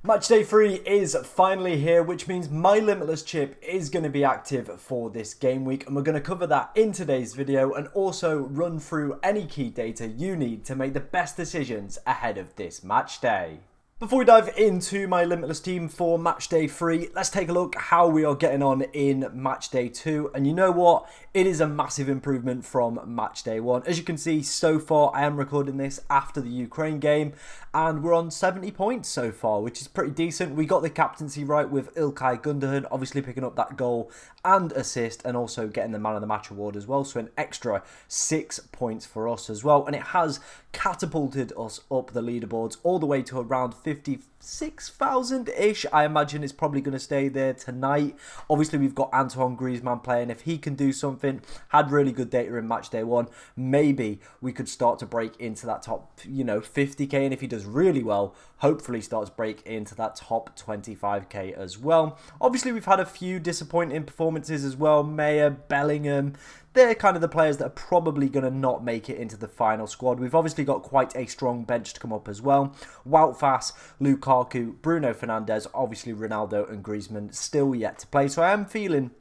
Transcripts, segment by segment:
Matchday 3 is finally here, which means my Limitless chip is going to be active for this game week, and we're going to cover that in today's video and also run through any key data you need to make the best decisions ahead of this match day. Before we dive into my Limitless team for Matchday 3, let's take a look how we are getting on in Matchday 2. And you know what? It is a massive improvement from Matchday 1. As you can see, so far, I am recording this after the Ukraine game, and we're on 70 points so far, which is pretty decent. We got the captaincy right with İlkay Gündoğan, obviously picking up that goal and assist, and also getting the Man of the Match award as well. So an extra 6 points for us as well. And it has catapulted us up the leaderboards all the way to around 56,000-ish. I imagine it's probably going to stay there tonight. Obviously, we've got Antoine Griezmann playing. If he can do something, had really good data in Matchday 1, maybe we could start to break into that top, 50k. And if he does really well, hopefully starts break into that top 25k as well. Obviously, we've had a few disappointing performances as well. Mayer, Bellingham, they're kind of the players that are probably going to not make it into the final squad. We've obviously got quite a strong bench to come up as well. Wout Faes, Lukaku, Bruno Fernandes, obviously Ronaldo and Griezmann still yet to play. So I am feeling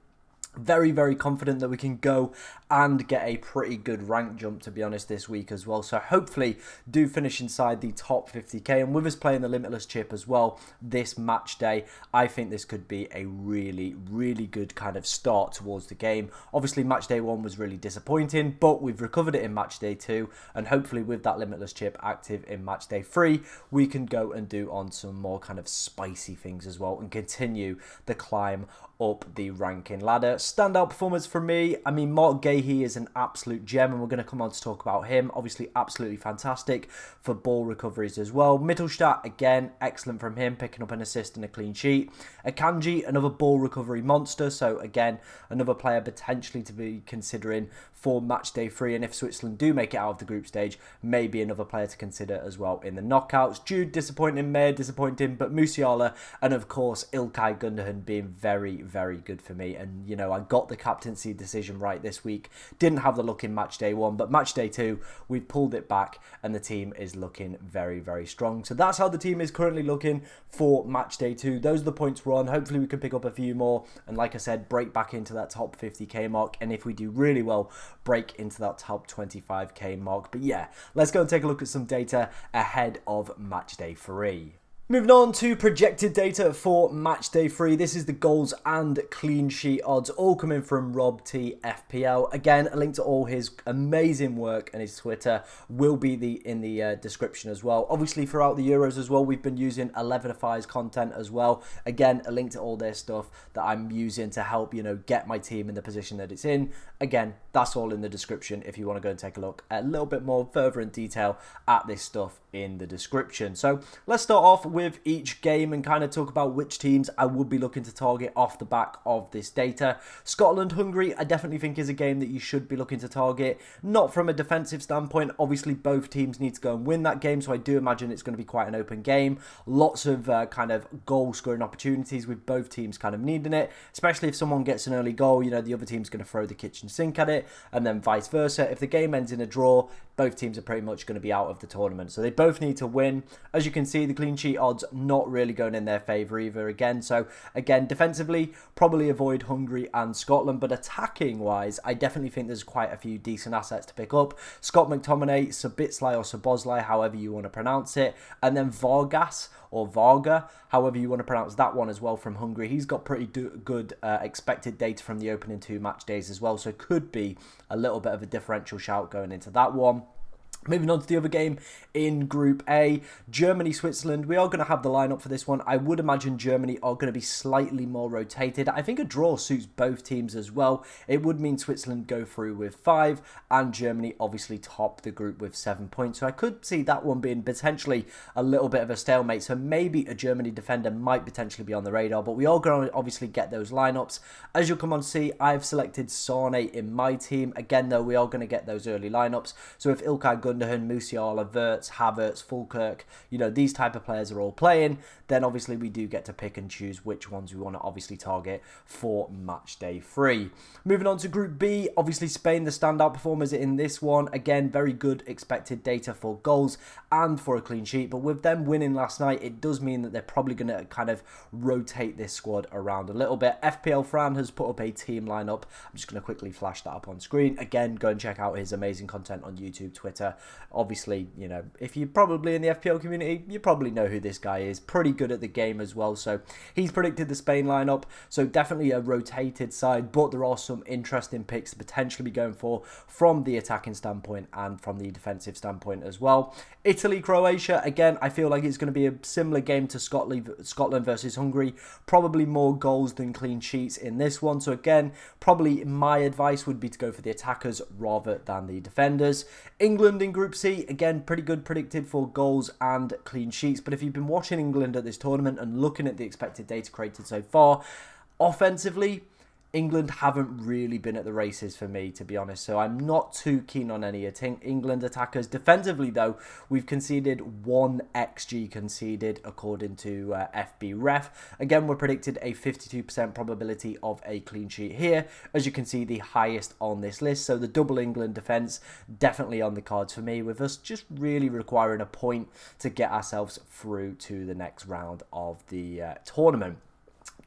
very, very confident that we can go and get a pretty good rank jump, to be honest, this week as well. So hopefully do finish inside the top 50k. And with us playing the Limitless chip as well this match day, I think this could be a really, really good kind of start towards the game. Obviously, match day 1 was really disappointing, but we've recovered it in match day 2. And hopefully with that Limitless chip active in match day 3, we can go and do on some more kind of spicy things as well and continue the climb up the ranking ladder. Standout performance from me, I mean, Mark Gahey is an absolute gem, and we're going to come on to talk about him. Obviously, absolutely fantastic for ball recoveries as well. Mittelstadt, again, excellent from him, picking up an assist and a clean sheet. Akanji, another ball recovery monster, so again, another player potentially to be considering for match day 3, and if Switzerland do make it out of the group stage, maybe another player to consider as well in the knockouts. Jude, disappointing. Mayer, disappointing, but Musiala and of course İlkay Gündoğan being very, very good for me. And I got the captaincy decision right this week. Didn't have the look in match day 1, but match day 2, we've pulled it back and the team is looking very, very strong. So that's how the team is currently looking for match day 2. Those are the points we're on. Hopefully we can pick up a few more, and like I said, break back into that top 50k mark, and if we do really well, break into that top 25k mark. But yeah, let's go and take a look at some data ahead of match day 3. Moving on to projected data for Matchday 3. This is the goals and clean sheet odds, all coming from Rob T FPL. Again, a link to all his amazing work and his Twitter will be in the description as well. Obviously, throughout the Euros as well, we've been using Elvenify's content as well. Again, a link to all their stuff that I'm using to help, get my team in the position that it's in. Again, that's all in the description if you want to go and take a look a little bit more further in detail at this stuff in the description. So let's start off with each game and kind of talk about which teams I would be looking to target off the back of this data. Scotland-Hungary, I definitely think is a game that you should be looking to target. Not from a defensive standpoint. Obviously, both teams need to go and win that game, so I do imagine it's going to be quite an open game. Lots of kind of goal-scoring opportunities with both teams kind of needing it, especially if someone gets an early goal, the other team's going to throw the kitchen sink at it, and then vice versa. If the game ends in a draw, both teams are pretty much going to be out of the tournament. So they both need to win. As you can see, the clean sheet odds not really going in their favour either again. So again, defensively, probably avoid Hungary and Scotland. But attacking wise, I definitely think there's quite a few decent assets to pick up. Scott McTominay, Sabitslai or Sabozlai, however you want to pronounce it. And then Vargas or Varga, however you want to pronounce that one as well from Hungary. He's got pretty good expected data from the opening 2 match days as well. So could be a little bit of a differential shout going into that one. Moving on to the other game in Group A, Germany-Switzerland. We are going to have the lineup for this one. I would imagine Germany are going to be slightly more rotated. I think a draw suits both teams as well. It would mean Switzerland go through with 5 and Germany obviously top the group with 7 points. So I could see that one being potentially a little bit of a stalemate. So maybe a Germany defender might potentially be on the radar, but we are going to obviously get those lineups. As you'll come on to see, I've selected Sane in my team. Again, though, we are going to get those early lineups. So if İlkay Gündoğan Gundogan, Musiala, Wirtz, Havertz, Fulkirk, you know, these type of players are all playing, then obviously we do get to pick and choose which ones we want to obviously target for match day 3. Moving on to Group B, obviously Spain, the standout performers in this one. Again, very good expected data for goals and for a clean sheet, but with them winning last night, it does mean that they're probably going to kind of rotate this squad around a little bit. FPL Fran has put up a team lineup. I'm just going to quickly flash that up on screen. Again, go and check out his amazing content on YouTube, Twitter. Obviously, you know, if you're probably in the FPL community, you probably know who this guy is. Pretty good at the game as well. So he's predicted the Spain lineup. So definitely a rotated side, but there are some interesting picks to potentially be going for from the attacking standpoint and from the defensive standpoint as well. Italy, Croatia, again, I feel like it's going to be a similar game to Scotland versus Hungary. Probably more goals than clean sheets in this one. So again, probably my advice would be to go for the attackers rather than the defenders. England in Group C, again, pretty good predicted for goals and clean sheets. But if you've been watching England at this tournament and looking at the expected data created so far, offensively, England haven't really been at the races for me, to be honest. So I'm not too keen on any England attackers. Defensively, though, we've conceded 1 XG conceded, according to FB Ref. Again, we're predicted a 52% probability of a clean sheet here. As you can see, the highest on this list. So the double England defence, definitely on the cards for me, with us just really requiring a point to get ourselves through to the next round of the tournament.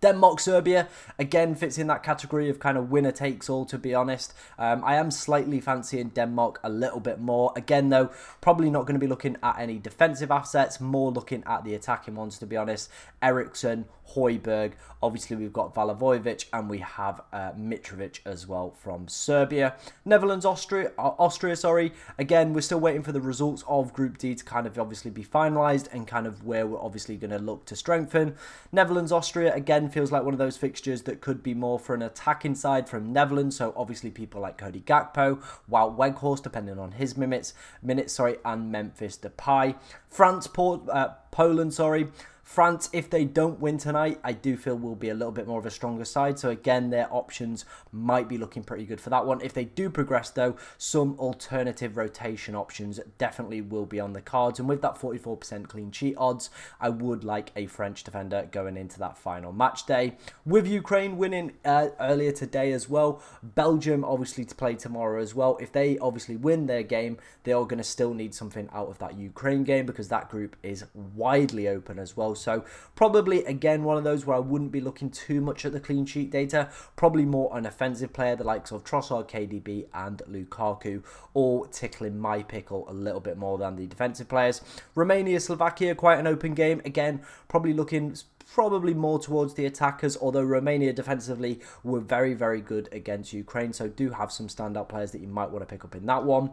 Denmark, Serbia, again, fits in that category of kind of winner takes all, to be honest. I am slightly fancying Denmark a little bit more. Again, though, probably not going to be looking at any defensive assets, more looking at the attacking ones, to be honest. Eriksson, Højbjerg, obviously we've got Vlahovic, and we have Mitrovic as well from Serbia. Netherlands, Austria, sorry. Again, we're still waiting for the results of Group D to kind of obviously be finalised and kind of where we're obviously going to look to strengthen. Netherlands, Austria, again, feels like one of those fixtures that could be more for an attacking side from Netherlands. So obviously people like Cody Gakpo, Wout Weghorst, depending on his minutes, and Memphis Depay. France, Poland, sorry. France, if they don't win tonight, I do feel will be a little bit more of a stronger side. So again, their options might be looking pretty good for that one. If they do progress, though, some alternative rotation options definitely will be on the cards. And with that 44% clean sheet odds, I would like a French defender going into that final match day. With Ukraine winning earlier today as well, Belgium obviously to play tomorrow as well. If they obviously win their game, they are going to still need something out of that Ukraine game because that group is widely open as well. So probably, again, one of those where I wouldn't be looking too much at the clean sheet data. Probably more an offensive player, the likes of Trossard, KDB and Lukaku, all tickling my pickle a little bit more than the defensive players. Romania, Slovakia, quite an open game. Again, probably looking more towards the attackers, although Romania defensively were very, very good against Ukraine, so do have some standout players that you might want to pick up in that one.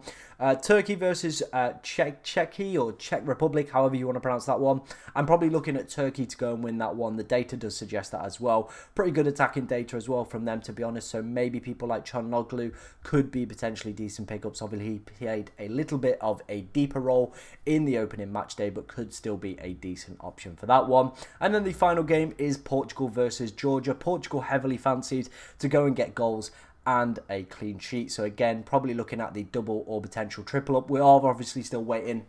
Turkey versus Czechia or Czech Republic, however you want to pronounce that one. I'm probably looking at Turkey to go and win that one. The data does suggest that as well. Pretty good attacking data as well from them, to be honest, so maybe people like Çalhanoğlu could be potentially decent pickups. Obviously, he played a little bit of a deeper role in the opening match day, but could still be a decent option for that one. And then the final game is Portugal versus Georgia. Portugal heavily fancied to go and get goals and a clean sheet. So again, probably looking at the double or potential triple up. We are obviously still waiting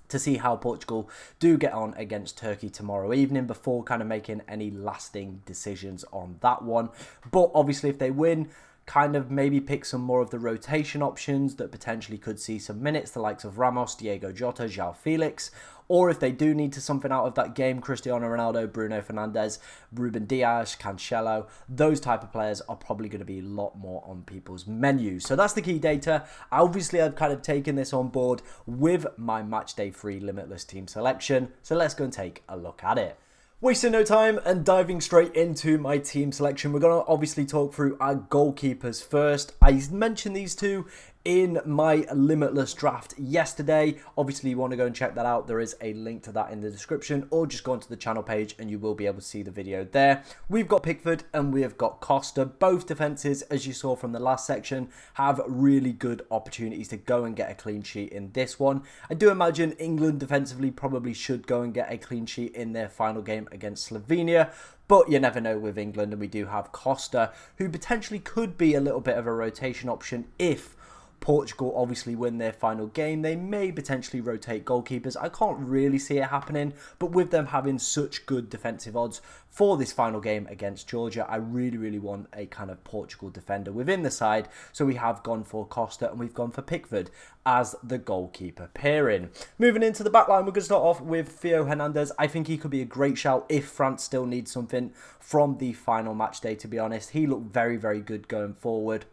to see how Portugal do get on against Turkey tomorrow evening before kind of making any lasting decisions on that one. But obviously if they win, kind of maybe pick some more of the rotation options that potentially could see some minutes, the likes of Ramos, Diego Jota, João Felix. Or if they do need to something out of that game, Cristiano Ronaldo, Bruno Fernandes, Ruben Dias, Cancelo, those type of players are probably going to be a lot more on people's menus. So that's the key data. Obviously, I've kind of taken this on board with my Matchday 3 Limitless team selection. So let's go and take a look at it. Wasting no time and diving straight into my team selection. We're going to obviously talk through our goalkeepers first. I mentioned these two in my Limitless draft yesterday. Obviously, you want to go and check that out. There is a link to that in the description, or just go onto the channel page and you will be able to see the video there. We've got Pickford and we have got Costa. Both defences, as you saw from the last section, have really good opportunities to go and get a clean sheet in this one. I do imagine England defensively probably should go and get a clean sheet in their final game against Slovenia. But you never know with England, and we do have Costa, who potentially could be a little bit of a rotation option if Portugal obviously win their final game, they may potentially rotate goalkeepers. I can't really see it happening, but with them having such good defensive odds for this final game against Georgia, I really want a kind of Portugal defender within the side. So we have gone for Costa and we've gone for Pickford as the goalkeeper pairing. Moving into the back line, we're going to start off with Theo Hernandez. I think he could be a great shout if France still needs something from the final match day, to be honest. He looked very good going forward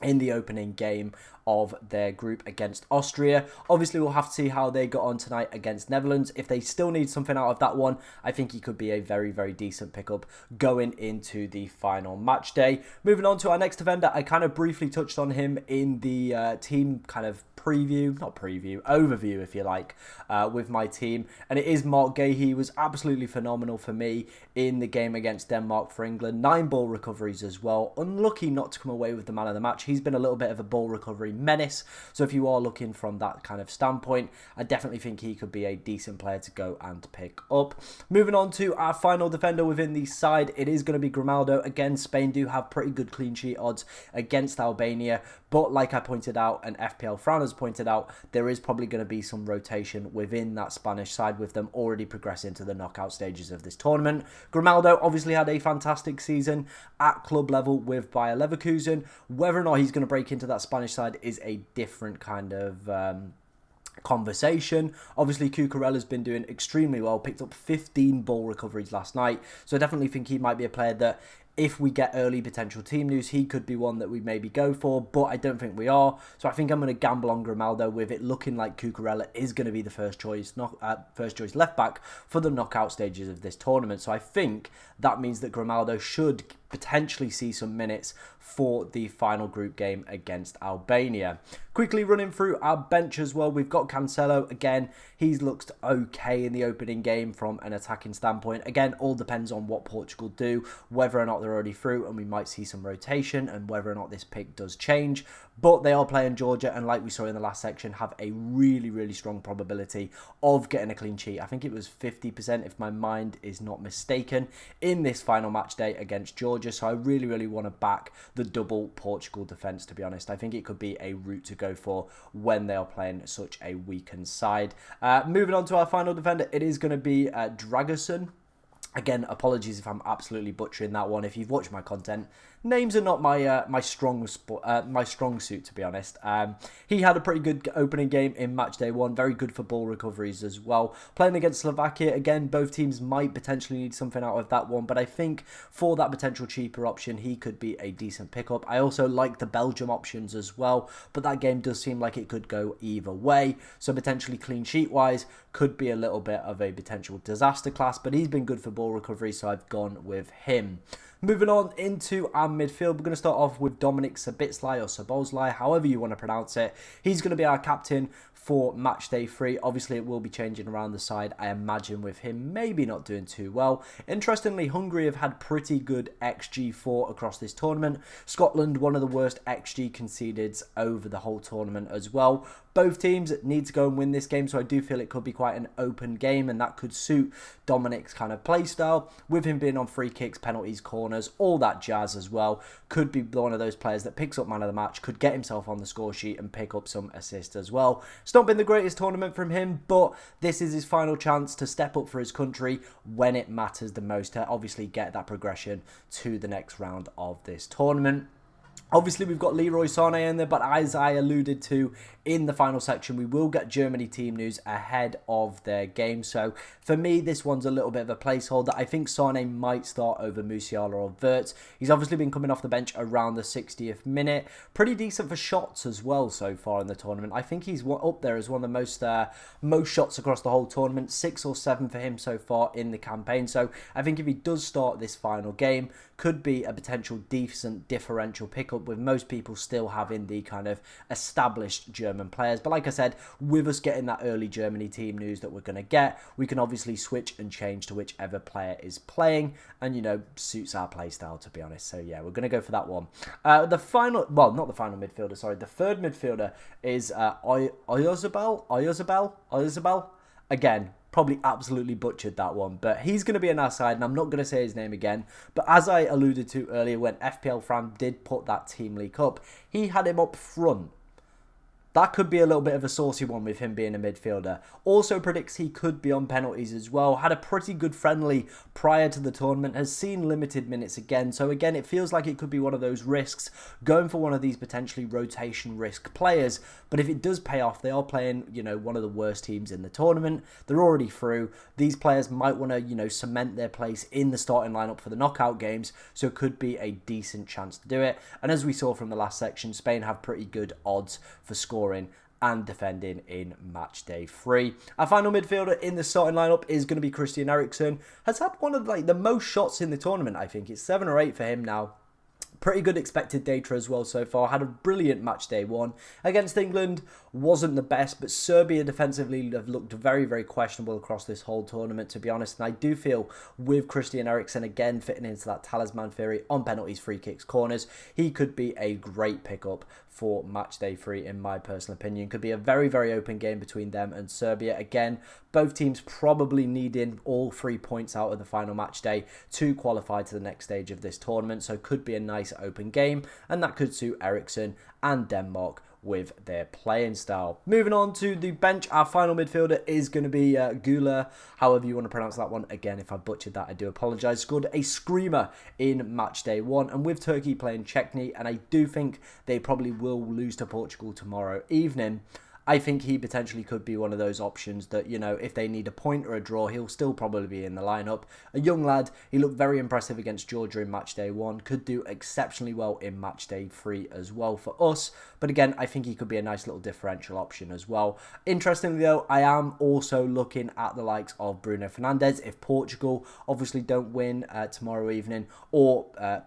in the opening game of their group against Austria. Obviously, we'll have to see how they got on tonight against Netherlands. If they still need something out of that one, I think he could be a very decent pickup going into the final match day. Moving on to our next defender, I kind of briefly touched on him in the team kind of overview, if you like, with my team. And it is Mark Gay. He was absolutely phenomenal for me in the game against Denmark for England. 9 ball recoveries as well. Unlucky not to come away with the man of the match. He's been a little bit of a ball recovery menace. So if you are looking from that kind of standpoint, I definitely think he could be a decent player to go and pick up. Moving on to our final defender within the side, it is going to be Grimaldo. Again, Spain do have pretty good clean sheet odds against Albania. But like I pointed out, and FPL Fran has pointed out, there is probably going to be some rotation within that Spanish side with them already progressing to the knockout stages of this tournament. Grimaldo obviously had a fantastic season at club level with Bayer Leverkusen. Whether or not he's going to break into that Spanish side is a different kind of conversation. Obviously, Cucurella's been doing extremely well, picked up 15 ball recoveries last night. So I definitely think he might be a player that, if we get early potential team news, he could be one that we maybe go for, but I don't think we are. So I think I'm going to gamble on Grimaldo, with it looking like Cucurella is going to be the first choice left back for the knockout stages of this tournament. So I think that means that Grimaldo should potentially see some minutes for the final group game against Albania. Quickly running through our bench as well, we've got Cancelo. Again, he's looked okay in the opening game from an attacking standpoint. Again, all depends on what Portugal do, whether or not they're already through, and we might see some rotation, and whether or not this pick does change. But they are playing Georgia, and like we saw in the last section, have a really strong probability of getting a clean sheet. I think it was 50%, if my mind is not mistaken, in this final match day against Georgia. So I really want to back the double Portugal defence, to be honest. I think it could be a route to go for when they are playing such a weakened side. Moving on to our final defender, it is going to be Dragerson. Again, apologies if I'm absolutely butchering that one. If you've watched my content, names are not my strong suit, to be honest. He had a pretty good opening game in Matchday 1. Very good for ball recoveries as well. Playing against Slovakia, again, both teams might potentially need something out of that one. But I think for that potential cheaper option, he could be a decent pickup. I also like the Belgium options as well. But that game does seem like it could go either way. So potentially clean sheet-wise, could be a little bit of a potential disaster class. But he's been good for ball recovery, so I've gone with him. Moving on into our midfield, we're going to start off with Dominic Szoboszlai, or Szoboszlai, however you want to pronounce it. He's going to be our captain for match day 3. Obviously, it will be changing around the side, I imagine, with him maybe not doing too well. Interestingly, Hungary have had pretty good XG4 across this tournament. Scotland, one of the worst XG conceded over the whole tournament as well. Both teams need to go and win this game, so I do feel it could be quite an open game, and that could suit Dominic's kind of play style, with him being on free kicks, penalties, corners, all that jazz as well. Could be one of those players that picks up man of the match, could get himself on the score sheet and pick up some assists as well. It's not been the greatest tournament from him, but this is his final chance to step up for his country when it matters the most, to obviously get that progression to the next round of this tournament. Obviously, we've got Leroy Sané in there, but as I alluded to in the final section, we will get Germany team news ahead of their game. So for me, this one's a little bit of a placeholder. I think Sané might start over Musiala or Wirtz. He's obviously been coming off the bench around the 60th minute. Pretty decent for shots as well so far in the tournament. I think he's up there as one of the most shots across the whole tournament. 6 or 7 for him so far in the campaign. So I think if he does start this final game, could be a potential decent differential pickup, with most people still having the kind of established German players. But like I said, with us getting that early Germany team news that we're going to get, we can obviously switch and change to whichever player is playing and, you know, suits our play style, to be honest. So yeah, we're going to go for that one. Not the final midfielder, sorry. The third midfielder is Oyazabal. Again, probably absolutely butchered that one, but he's going to be on our side, and I'm not going to say his name again. But as I alluded to earlier, when FPL Fran did put that team leak up, he had him up front That could be a little bit of a saucy one with him being a midfielder. Also predicts he could be on penalties as well. Had a pretty good friendly prior to the tournament. Has seen limited minutes again. So again, it feels like it could be one of those risks. Going for one of these potentially rotation risk players. But if it does pay off, they are playing, one of the worst teams in the tournament. They're already through. These players might want to, cement their place in the starting lineup for the knockout games. So it could be a decent chance to do it. And as we saw from the last section, Spain have pretty good odds for scoring and defending in match day 3. Our final midfielder in the starting lineup is going to be Christian Eriksen. Has had one of the most shots in the tournament, I think. It's 7 or 8 for him now. Pretty good expected data as well so far. Had a brilliant match day 1. Against England, wasn't the best, but Serbia defensively have looked very, very questionable across this whole tournament, to be honest. And I do feel with Christian Eriksen, again, fitting into that talisman theory on penalties, free kicks, corners, he could be a great pickup for match day 3, in my personal opinion. Could be a very, very open game between them and Serbia. Again, both teams probably needing all 3 points out of the final match day to qualify to the next stage of this tournament. So could be a nice open game, and that could suit Eriksen and Denmark with their playing style. Moving on to the bench, our final midfielder is going to be Gula, however you want to pronounce that one. Again, if I butchered that, I do apologise. Scored a screamer in match day 1, and with Turkey playing Czechny, and I do think they probably will lose to Portugal tomorrow evening, I think he potentially could be one of those options that, if they need a point or a draw, he'll still probably be in the lineup. A young lad, he looked very impressive against Georgia in match day 1, could do exceptionally well in match day 3 as well for us. But again, I think he could be a nice little differential option as well. Interestingly though, I am also looking at the likes of Bruno Fernandes if Portugal obviously don't win tomorrow evening, or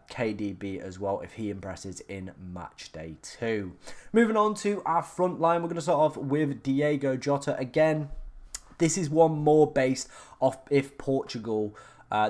KDB as well if he impresses in match day 2. Moving on to our front line, we're going to start off with Diego Jota. Again, this is one more based off if Portugal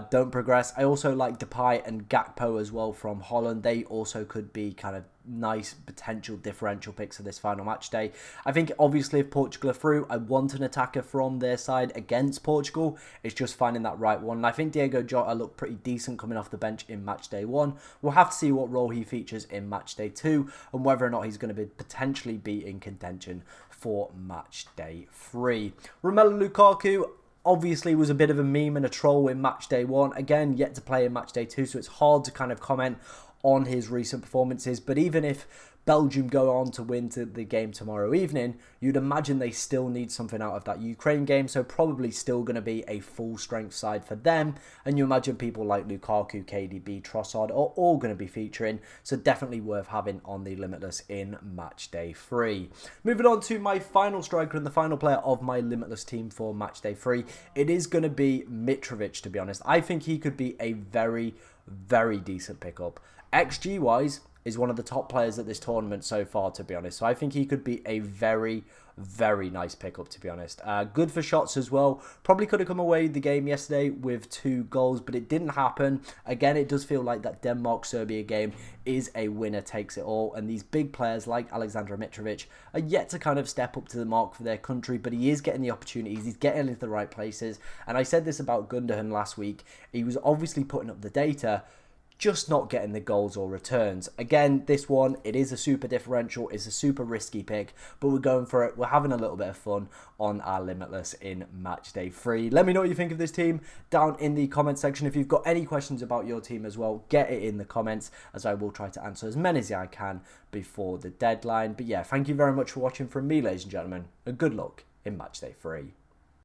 don't progress. I also like Depay and Gakpo as well from Holland. They also could be kind of nice potential differential picks for this final match day. I think obviously if Portugal are through, I want an attacker from their side against Portugal. It's just finding that right one. And I think Diego Jota looked pretty decent coming off the bench in match day 1. We'll have to see what role he features in match day 2 and whether or not he's going to potentially be in contention for match day 3. Romelu Lukaku obviously was a bit of a meme and a troll in match day 1. Again, yet to play in match day 2, so it's hard to kind of comment on his recent performances. But even if Belgium go on to win the game tomorrow evening, you'd imagine they still need something out of that Ukraine game, so probably still going to be a full strength side for them. And you imagine people like Lukaku, KDB, Trossard are all going to be featuring, so definitely worth having on the Limitless in match day 3. Moving on to my final striker and the final player of my Limitless team for match day 3, it is going to be Mitrovic, to be honest. I think he could be a very, very decent pickup. XG wise, is one of the top players at this tournament so far, to be honest. So I think he could be a very, very nice pickup, to be honest. Good for shots as well. Probably could have come away the game yesterday with 2 goals, but it didn't happen. Again, it does feel like that Denmark-Serbia game is a winner takes it all. And these big players like Aleksandar Mitrovic are yet to kind of step up to the mark for their country, but he is getting the opportunities. He's getting into the right places. And I said this about Gundogan last week. He was obviously putting up the data, just not getting the goals or returns. Again, this one, it is a super differential. It's a super risky pick, but we're going for it. We're having a little bit of fun on our Limitless in match day 3. Let me know what you think of this team down in the comment section. If you've got any questions about your team as well, get it in the comments, as I will try to answer as many as I can before the deadline. But yeah, thank you very much for watching from me, ladies and gentlemen, and good luck in match day 3.